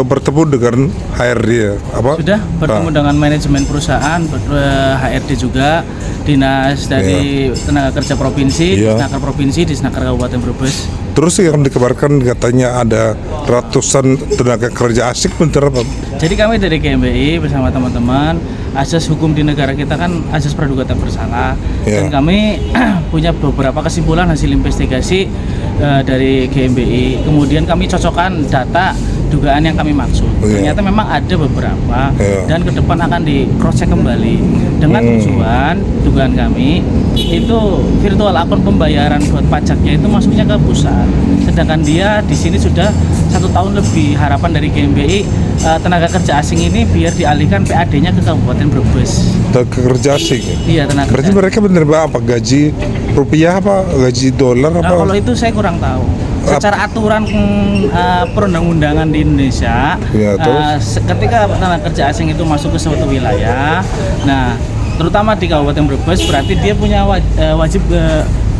bertemu dengan HRD ya? Apa? Sudah bertemu dengan manajemen perusahaan, HRD juga, dinas dari tenaga kerja provinsi, Disnaker provinsi, Disnaker Kabupaten Brebes. Terus yang dikabarkan katanya ada ratusan tenaga kerja asing, bener apa? Jadi kami dari GMBI bersama teman-teman, asas hukum di negara kita kan asas praduga tak bersalah, dan kami punya beberapa kesimpulan hasil investigasi dari GMBI. Kemudian kami cocokkan data dugaan yang kami maksud. Ternyata memang ada beberapa, dan ke depan akan di cross check kembali dengan tujuan dugaan kami itu virtual akun pembayaran buat pajaknya itu masuknya ke pusat, sedangkan dia di sini sudah 1 tahun lebih. Harapan dari GMBI tenaga kerja asing ini biar dialihkan PAD-nya ke Kabupaten Brebes. Tenaga kerja asing? Iya, tenaga. Berarti mereka menerima apa? Gaji rupiah apa? Gaji dolar apa? Kalau itu saya kurang tahu. Secara aturan perundang-undangan di Indonesia, ketika tenaga kerja asing itu masuk ke suatu wilayah, nah terutama di Kabupaten Brebes, berarti dia punya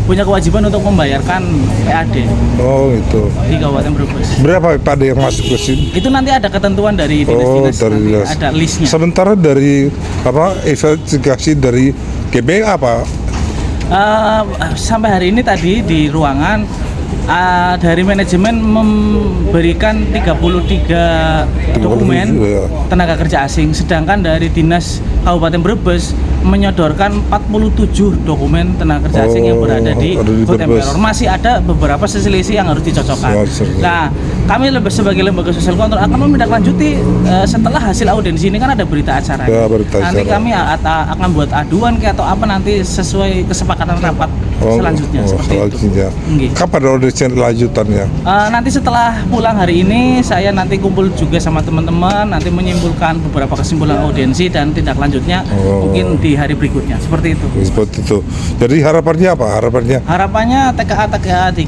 punya kewajiban untuk membayarkan PAD. Oh, itu. Di Kabupaten Brebes. Berapa PAD yang masuk ke sini? Itu nanti ada ketentuan dari dinas-dinas, ada listnya. Sementara dari investigasi dari GBI apa? Sampai hari ini tadi di ruangan dari manajemen memberikan 33 dokumen tenaga kerja asing, sedangkan dari dinas Kabupaten Brebes menyodorkan 47 dokumen tenaga kerja asing yang berada di Food Emperor. Masih ada beberapa selisih yang harus dicocokkan. Nah, kami sebagai lembaga sosial kontrol akan menindaklanjuti setelah hasil audiensi ini, kan ada berita acara. Nanti kami akan buat aduan atau apa nanti sesuai kesepakatan rapat selanjutnya seperti itu. Kapan audiensi lanjutannya? Nanti setelah pulang hari ini, saya nanti kumpul juga sama teman-teman, nanti menyimpulkan beberapa kesimpulan audiensi dan tindak lanjutnya mungkin di hari berikutnya, seperti itu. Seperti itu. Jadi harapannya apa? Harapannya TKA di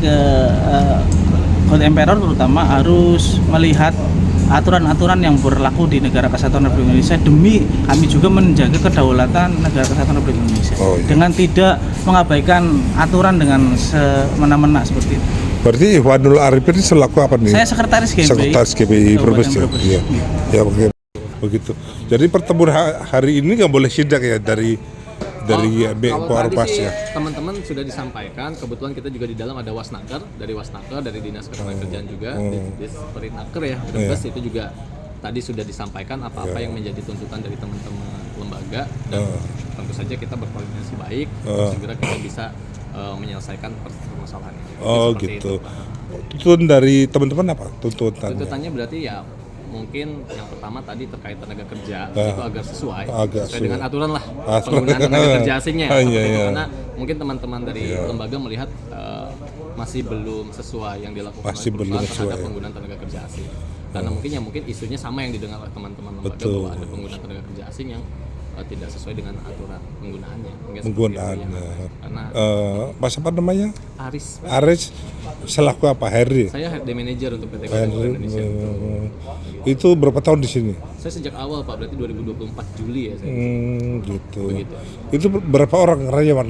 Food Emperor terutama harus melihat aturan-aturan yang berlaku di negara Kesatuan Republik Indonesia, demi kami juga menjaga kedaulatan negara Kesatuan Republik Indonesia dengan tidak mengabaikan aturan dengan semena-mena seperti itu. Berarti Ikhwanul Arifin selaku apa nih? Saya sekretaris GMBI. Sekretaris GMBI Brebes ya. Ya begitu. Jadi pertemuan hari ini nggak boleh sidak ya dari Ormas ya. Teman-teman sudah disampaikan, kebetulan kita juga di dalam ada Wasnaker, dari Dinas Ketenagakerjaan juga, di Perinaker ya, Brebes itu juga tadi sudah disampaikan apa-apa yang menjadi tuntutan dari teman-teman lembaga, dan tentu saja kita berkoordinasi baik, segera kita bisa menyelesaikan permasalahan ini. Gitu. Tuntutan dari teman-teman apa? Tuntutannya berarti ya mungkin yang pertama tadi terkait tenaga kerja itu agar sesuai dengan aturan lah penggunaan tenaga kerja asingnya. Karena mungkin teman-teman dari lembaga melihat masih belum sesuai yang dilakukan oleh perusahaan terhadap penggunaan tenaga kerja asing. Karena mungkin isunya sama yang didengar oleh teman-teman lembaga, bahwa ada penggunaan tenaga kerja asing yang tidak sesuai dengan aturan penggunaannya. Karena Mas apa namanya? Aris selaku apa? HRD? Saya HRD manager untuk PT Kopi Indonesia. Itu berapa tahun di sini? Saya sejak awal Pak, berarti 2024 Juli ya saya. Gitu. Begitu. Itu berapa orang karyawan?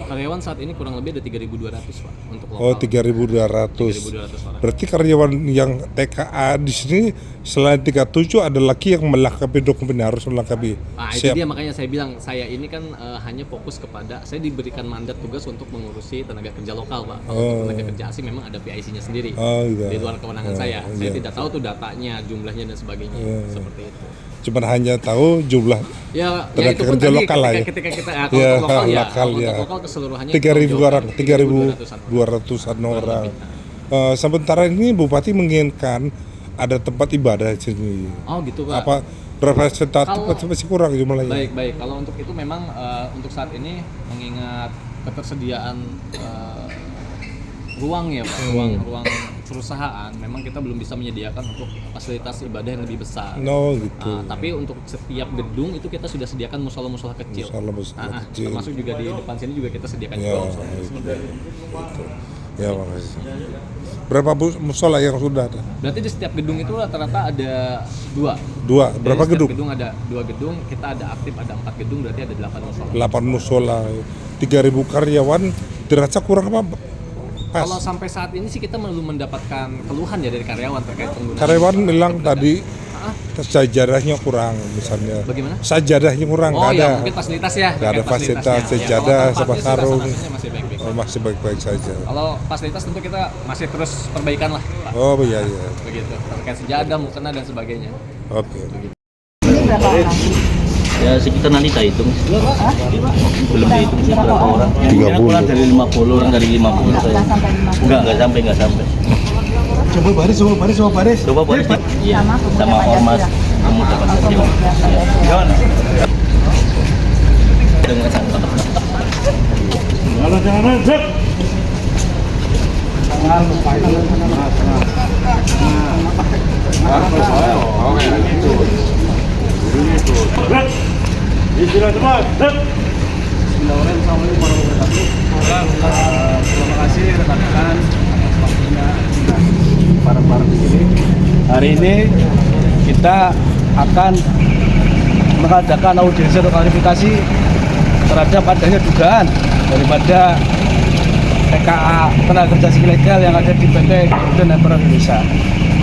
Karyawan saat ini kurang lebih ada 3.200 Pak untuk Oh, lokal. 3.200 orang. Berarti karyawan yang TKA di sini selain 37 ada lagi yang melengkapi dokumen, harus melengkapi. Itu dia, makanya saya bilang saya ini kan hanya fokus kepada, saya diberikan mandat tugas untuk mengurusi tenaga kerja lokal Pak. Kalau tenaga kerja asing memang ada PIC-nya sendiri. Di luar kewenangan saya. Saya tidak tahu tuh datanya, jumlahnya dan sebagainya. Seperti itu. Cuman hanya tahu jumlah tenaga kerja lokal lah ya. Ketika kita kalau lokal keseluruhannya 3.000 orang, 3.200-an orang. Sementara ini Bupati menginginkan ada tempat ibadah di sini. Oh gitu Pak. Apa representatif masih kurang jumlahnya? Baik. Kalau untuk itu memang untuk saat ini mengingat ketersediaan ruang ya Pak, ruang perusahaan, memang kita belum bisa menyediakan untuk fasilitas ibadah yang lebih besar. Gitu. Tapi untuk setiap gedung itu kita sudah sediakan musola-musola kecil. Termasuk juga di depan sini juga kita sediakan juga musola kecil. Gitu. Ya, makasih. Berapa musola yang sudah ada? Berarti di setiap gedung itu rata-rata ada dua. Berapa gedung? Gedung ada 2 gedung, kita ada aktif ada 4 gedung, berarti ada 8 musola. 8 musola. 3.000 karyawan dirasa kurang apa? Pas. Kalau sampai saat ini sih kita belum mendapatkan keluhan ya dari karyawan terkait penggunaan. Karyawan bilang tadi sajadahnya kurang misalnya. Bagaimana? Sajadahnya kurang, Oh nggak ya, ada. mungkin fasilitas ya. Nggak ada terkait fasilitas, fasilitasnya. sejadah, Ya, kalau sama tempatnya sarung. sudah sana-sana masih baik-baik. Masih baik-baik saja. Kalau fasilitas tentu kita masih terus perbaikan lah, Pak. Oh iya iya. Begitu. Terkait sejadah, mukena dan sebagainya. Oke. Ini berapa orang? Ya sekitar nanti saya hitung. Belum dihitung sih berapa orang. 30. Kurang dari 50, orang dari 50 saya. Nggak sampai 50. Enggak sampai. Coba baris. Coba boleh sih. Iya. Sama pemuda Sama ormas Pancasila. pemuda Pancasila. Jangan. Dengan santai. Terima kasih rekan-rekan waktunya bareng-bareng di sini. Hari ini kita akan mengadakan audiensi atau klarifikasi terhadap adanya dugaan daripada TKA tenaga kerja asing ilegal yang ada di PT Golden Emperor Indonesia.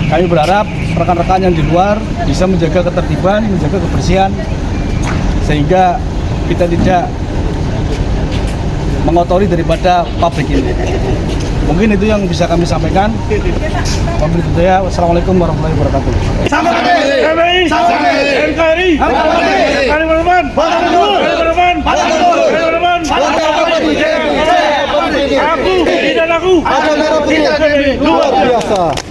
Kami berharap rekan-rekan yang di luar bisa menjaga ketertiban, menjaga kebersihan, sehingga kita tidak mengotori daripada pabrik ini. Mungkin itu yang bisa kami sampaikan. Wabillahi hidayah. Wassalamualaikum warahmatullahi wabarakatuh. Aku tidak laku. Luar biasa.